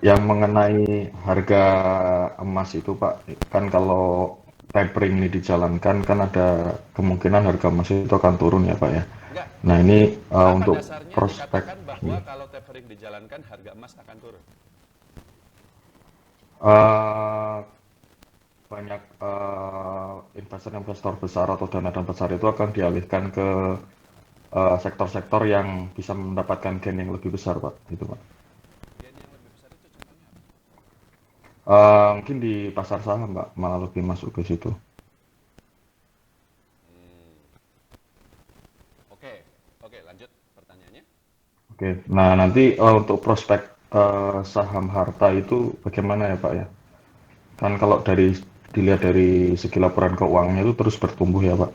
yang mengenai harga emas itu Pak, kan kalau tapering ini dijalankan kan ada kemungkinan harga emas itu akan turun ya Pak ya. Enggak. Nah ini Apa untuk dasarnya prospek, dikatakan bahwa kalau tapering dijalankan harga emas akan turun? eh, banyak investor-investor besar atau dana-dana besar itu akan dialihkan ke sektor-sektor yang bisa mendapatkan gain yang lebih besar Pak, gitu Pak. Gain yang lebih besar itu contohnya apa? Mungkin di pasar saham Pak, malah lebih masuk ke situ. Hmm, oke, oke, lanjut pertanyaannya. Oke, nah nanti untuk prospek saham harta itu bagaimana ya Pak ya? Kan kalau dilihat dari segi laporan keuangannya itu terus bertumbuh ya Pak.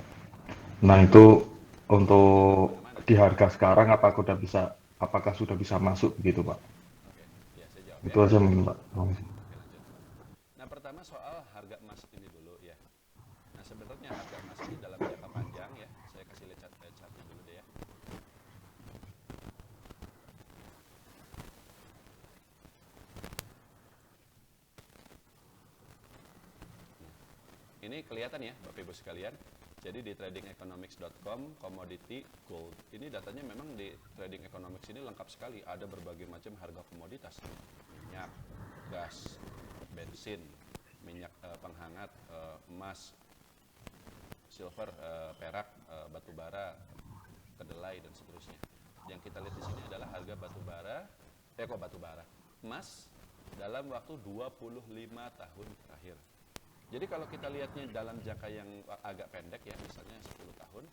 Nah itu Bertumbuh untuk kemana-mana. di harga sekarang apakah sudah bisa masuk gitu Pak? Oke, ya saya jawab Itu ya. aja mungkin Pak. Oke, lanjut. Nah, pertama soal harga emas ini dulu ya. Nah, sebenarnya harga emas ini dalam jangka panjang ya. Saya kasih lihat chartnya dulu deh ya. Nah, ini kelihatan ya Bapak Ibu sekalian. Jadi di tradingeconomics.com komoditi gold. Ini datanya memang di trading economics ini lengkap sekali. Ada berbagai macam harga komoditas. Minyak, gas, bensin, minyak penghangat, emas, silver, perak, batu bara, kedelai dan seterusnya. Yang kita lihat di sini adalah harga batu bara, emas dalam waktu 25 tahun terakhir. Jadi kalau kita lihatnya dalam jangka yang agak pendek ya, misalnya 10 tahun,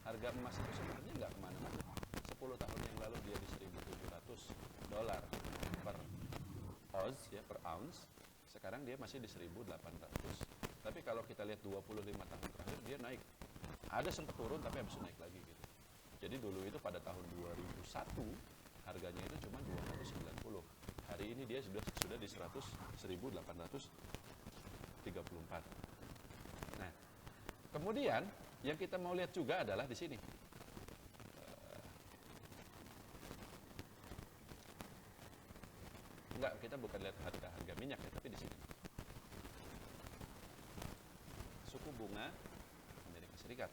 harga emas itu sebenarnya nggak kemana-mana. 10 tahun yang lalu dia di 1.700 dolar per oz ya, per ounce. Sekarang dia masih di 1.800. Tapi kalau kita lihat 25 tahun terakhir dia naik. Ada sempat turun tapi habis itu naik lagi gitu. Jadi dulu itu pada tahun 2001 harganya itu cuma 290. Hari ini dia sudah di 1.834. Nah, kemudian yang kita mau lihat juga adalah di sini. Enggak, kita bukan lihat harga minyak ya, tapi di sini. Suku bunga Amerika Serikat.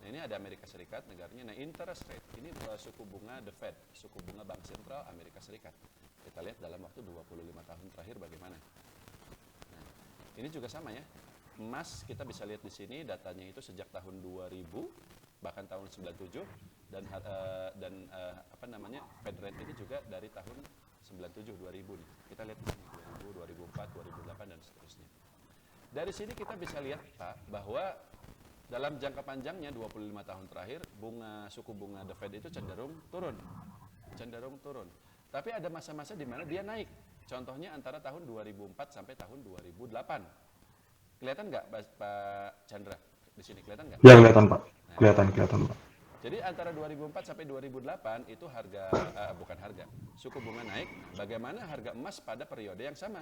Nah, ini ada Amerika Serikat negaranya. Nah, interest rate ini suku bunga The Fed, suku bunga Bank Sentral Amerika Serikat. Kita lihat dalam waktu 25 tahun terakhir bagaimana. Nah, ini juga sama ya. Emas kita bisa lihat di sini datanya itu sejak tahun 2000 bahkan tahun 97 apa namanya? Fed rate ini juga dari tahun 97 2000 nih. Kita lihat di sini 2000, 2004, 2008 dan seterusnya. Dari sini kita bisa lihat Pak bahwa dalam jangka panjangnya 25 tahun terakhir suku bunga The Fed itu cenderung turun. Cenderung turun. Tapi ada masa-masa di mana dia naik. Contohnya antara tahun 2004 sampai tahun 2008. Kelihatan nggak Pak Chandra? Di sini kelihatan nggak? Ya kelihatan Pak, Nah, kelihatan Pak. jadi antara 2004 sampai 2008 itu bukan harga, suku bunga naik. Bagaimana harga emas pada periode yang sama?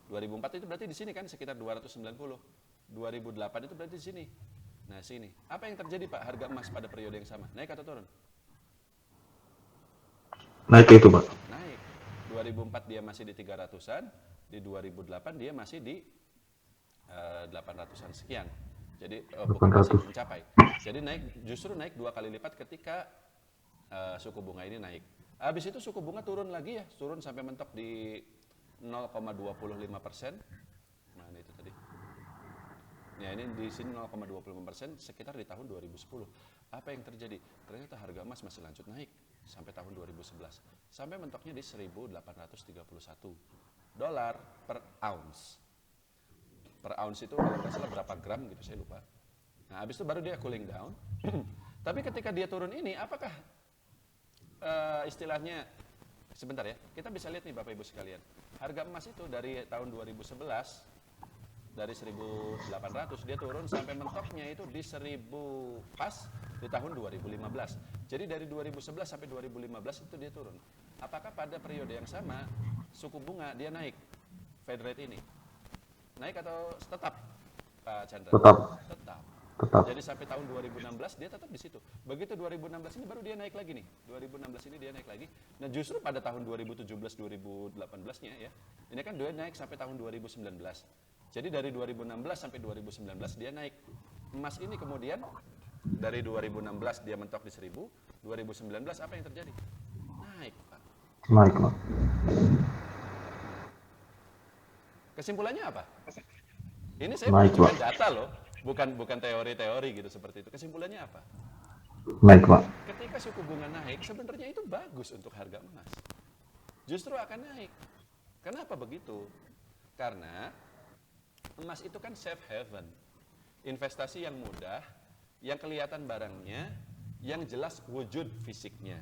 2004 itu berarti di sini kan sekitar 290. 2008 itu berarti di sini. Nah, sini. Apa yang terjadi Pak harga emas pada periode yang sama? Naik atau turun? Naik itu Pak. Naik. 2004 dia masih di 300-an, di 2008 dia masih di 800-an sekian. Jadi bukan masih 800. mencapai. Jadi justru naik 2 kali lipat ketika suku bunga ini naik. Habis itu suku bunga turun lagi ya, turun sampai mentok di 0,25%. Nah, ini itu tadi. Ya, ini di sini 0,25% sekitar di tahun 2010. Apa yang terjadi? Ternyata harga emas masih lanjut naik sampai tahun 2011. Sampai mentoknya di 1.831 dolar per ounce. Per ounce itu kalau nggak salah berapa gram gitu, saya lupa. Nah, habis itu baru dia cooling down. Tapi ketika dia turun ini, apakah istilahnya, sebentar ya, kita bisa lihat nih Bapak Ibu sekalian. Harga emas itu dari tahun 2011, dari 1.800 dia turun sampai mentoknya itu di 1.000 pas di tahun 2015. Jadi dari 2011 sampai 2015 itu dia turun. Apakah pada periode yang sama suku bunga dia naik? Fed rate ini naik atau tetap Pak Chandra? Tetap, Tetap. Tetap. Jadi sampai tahun 2016 dia tetap di situ. Begitu 2016 ini baru dia naik lagi nih. 2016 ini dia naik lagi. Nah justru pada tahun 2017-2018-nya ya, ini kan dia naik sampai tahun 2019. Jadi dari 2016 sampai 2019 dia naik. Emas ini kemudian dari 2016 dia mentok di 1000, 2019 apa yang terjadi? Naik, Pak. Naik, Pak. Kesimpulannya apa? Ini saya Naik, menunjukkan Pak. data loh, bukan teori-teori gitu seperti itu. Kesimpulannya apa? Naik, Pak. Ketika suku bunga naik, sebenarnya itu bagus untuk harga emas. Justru akan naik. Kenapa begitu? Karena emas itu kan safe haven. Investasi yang mudah, yang kelihatan barangnya, yang jelas wujud fisiknya.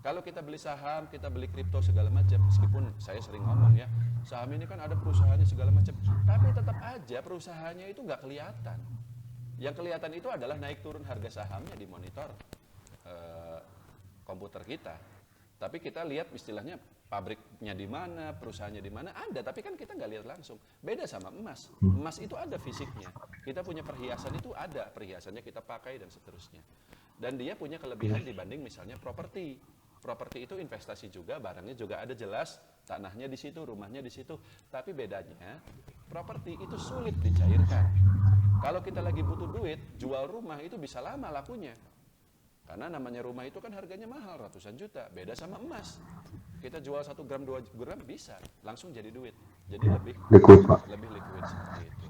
Kalau kita beli saham, kita beli kripto segala macam, meskipun saya sering ngomong ya, saham ini kan ada perusahaannya segala macam, tapi tetap aja perusahaannya itu nggak kelihatan. Yang kelihatan itu adalah naik turun harga sahamnya di monitor komputer kita. Tapi kita lihat istilahnya pabriknya di mana, perusahaannya di mana, ada, tapi kan kita nggak lihat langsung. Beda sama emas. Emas itu ada fisiknya. Kita punya perhiasan itu ada, perhiasannya kita pakai dan seterusnya. Dan dia punya kelebihan dibanding misalnya properti. Properti itu investasi juga, barangnya juga ada jelas, tanahnya di situ, rumahnya di situ. Tapi bedanya, properti itu sulit dicairkan. Kalau kita lagi butuh duit, jual rumah itu bisa lama lakunya. Karena namanya rumah itu kan harganya mahal, ratusan juta. Beda sama emas. Kita jual 1 gram, 2 gram bisa, langsung jadi duit. Jadi lebih Liquid, Pak. liquid seperti itu.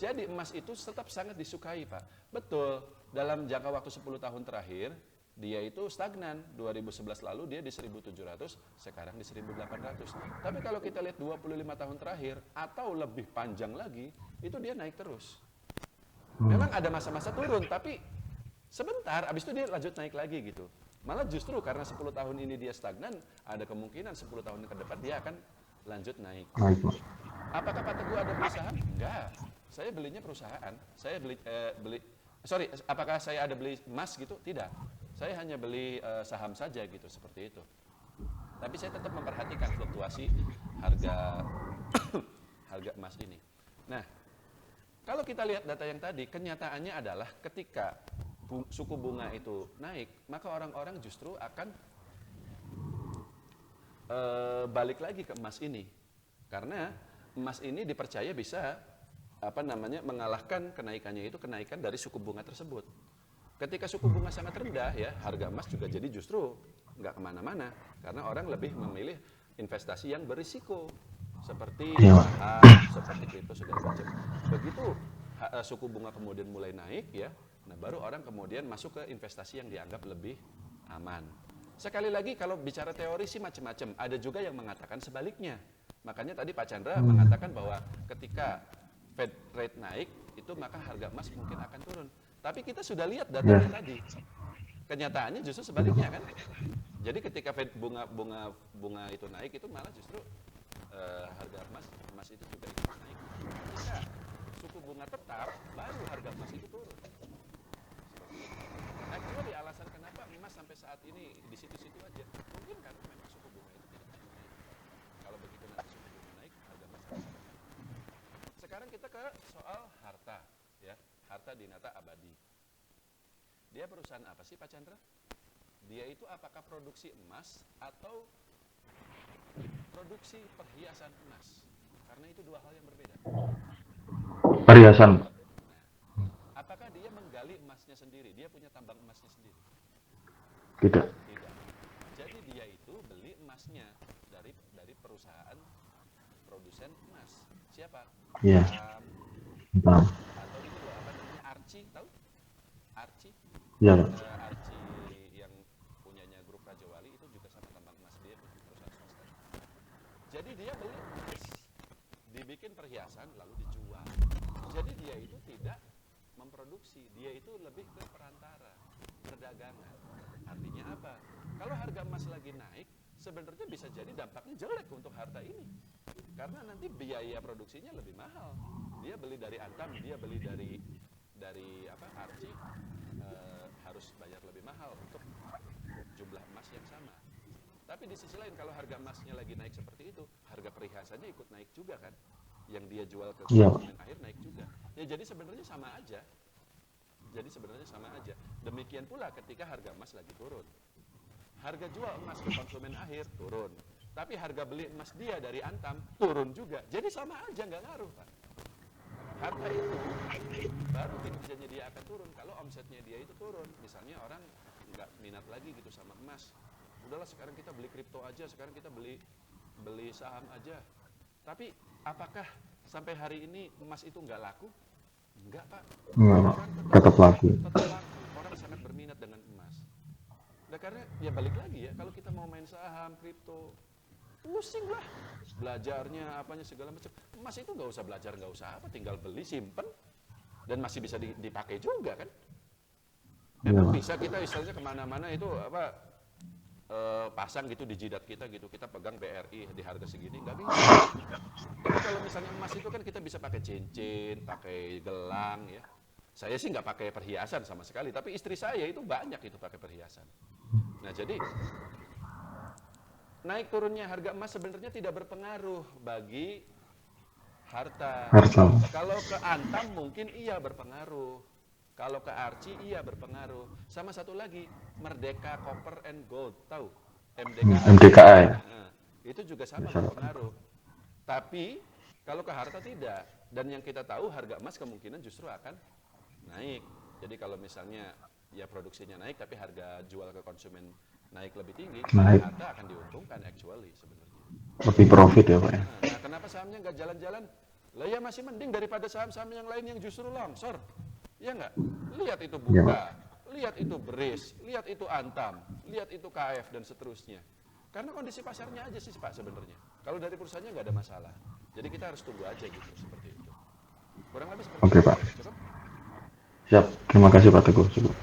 Jadi emas itu tetap sangat disukai, Pak. Betul, dalam jangka waktu 10 tahun terakhir, dia itu stagnan. 2011 lalu dia di 1.700, sekarang di 1.800. Tapi kalau kita lihat 25 tahun terakhir, atau lebih panjang lagi, itu dia naik terus. Memang ada masa-masa turun, tapi sebentar, abis itu dia lanjut naik lagi gitu. Malah justru karena 10 tahun ini dia stagnan, ada kemungkinan 10 tahun ke depan dia akan lanjut naik. Naik, Pak. Apakah Pak Teguh ada beli saham? Enggak. Saya belinya perusahaan. Saya apakah saya ada beli emas gitu? Tidak. Saya hanya beli saham saja gitu, seperti itu. Tapi saya tetap memperhatikan fluktuasi harga harga emas ini. Nah, kalau kita lihat data yang tadi, kenyataannya adalah ketika suku bunga itu naik, maka orang-orang justru akan balik lagi ke emas ini. Karena emas ini dipercaya bisa mengalahkan kenaikannya itu kenaikan dari suku bunga tersebut. Ketika suku bunga sangat rendah ya, harga emas juga jadi justru nggak kemana-mana. Karena orang lebih memilih investasi yang berisiko. Seperti saham, seperti kripto segala macam. Begitu suku bunga kemudian mulai naik ya, nah baru orang kemudian masuk ke investasi yang dianggap lebih aman. Sekali lagi kalau bicara teori sih macam-macam. Ada juga yang mengatakan sebaliknya. Makanya tadi Pak Chandra mengatakan bahwa ketika Fed rate naik, itu maka harga emas mungkin akan turun. Tapi kita sudah lihat datanya tadi. Kenyataannya justru sebaliknya kan. Jadi ketika Fed bunga itu naik, itu malah justru harga emas itu juga ikut naik. Ketika suku bunga tetap, baru harga emas itu turun. Actually alasan kenapa emas sampai saat ini di situ-situ aja, mungkin karena memang suku bunga itu tidak naik. Kalau begitu nanti suku bunga naik, harga emas akan naik. Sekarang kita ke soal harta, ya, harta dinata abadi. Dia perusahaan apa sih Pak Chandra? Dia itu apakah produksi emas atau produksi perhiasan emas? Karena itu dua hal yang berbeda. Perhiasan. Apakah dia menggali emasnya sendiri? Dia punya tambang emasnya sendiri? Tidak. Tidak. Jadi dia itu beli emasnya dari perusahaan produsen emas. Siapa? Iya. Atau itu loh, apa namanya? Archie, tahu? Archie? Iya, Pak. Archie yang punyanya grup Raja Wali itu juga sama tambang emas, dia punya perusahaan swasta. Jadi dia beli emas, dibikin perhiasan lalu dijual. Jadi dia itu tidak memproduksi, dia itu lebih ke perantara, perdagangan. Artinya apa? Kalau harga emas lagi naik, sebenarnya bisa jadi dampaknya jelek untuk harta ini. Karena nanti biaya produksinya lebih mahal. Dia beli dari Antam, dia beli dari Archie, harus bayar lebih mahal untuk jumlah emas yang sama. Tapi di sisi lain kalau harga emasnya lagi naik seperti itu, harga perhiasannya ikut naik juga kan? Yang dia jual ke konsumen akhir naik juga. Ya jadi sebenarnya sama aja. Jadi sebenarnya sama aja. Demikian pula ketika harga emas lagi turun. Harga jual emas ke konsumen akhir turun. Tapi harga beli emas dia dari Antam turun juga. Jadi sama aja, nggak ngaruh, Pak. Harga itu baru kinerjanya dia akan turun kalau omsetnya dia itu turun. Misalnya orang nggak minat lagi gitu sama emas. Udahlah sekarang kita beli kripto aja, sekarang kita beli saham aja. Tapi apakah sampai hari ini emas itu nggak laku? Enggak, Pak. Enggak, Pak. Orang Tetap laku. tetap laku. Orang sangat berminat dengan emas. Nah, karena ya balik lagi ya, kalau kita mau main saham, kripto, pusing lah. Belajarnya, apanya segala macam. Emas itu nggak usah belajar, nggak usah apa, tinggal beli, simpen, dan masih bisa dipakai juga kan. Emang bisa kita istilahnya kemana-mana itu apa, pasang gitu di jidat kita gitu, kita pegang BRI di harga segini, nggak bisa. Tapi kalau misalnya emas itu kan kita bisa pakai cincin, pakai gelang ya. Saya sih nggak pakai perhiasan sama sekali, tapi istri saya itu banyak itu pakai perhiasan. Nah jadi naik turunnya harga emas sebenarnya tidak berpengaruh bagi harta. Kalau ke Antam mungkin iya berpengaruh. Kalau ke Archie iya berpengaruh. Sama satu lagi, Merdeka Copper and Gold, tahu? MDKI. Nah, itu juga sama berpengaruh. Tapi kalau ke harta tidak. Dan yang kita tahu harga emas kemungkinan justru akan naik. Jadi kalau misalnya ya produksinya naik tapi harga jual ke konsumen naik lebih tinggi, harta akan diuntungkan actually sebenarnya. Lebih profit ya, Pak ya. Nah, kenapa sahamnya nggak jalan-jalan? Lah ya masih mending daripada saham-saham yang lain yang justru longsor. Ya nggak? Lihat itu Buka, lihat itu Beris, lihat itu Antam, lihat itu KF dan seterusnya. Karena kondisi pasarnya aja sih Pak sebenarnya. Kalau dari perusahaannya nggak ada masalah. Jadi kita harus tunggu aja gitu seperti itu. Kurang lebih seperti itu. Oke, Pak. Cukup? Siap. Terima kasih Pak Teguh. Cukup.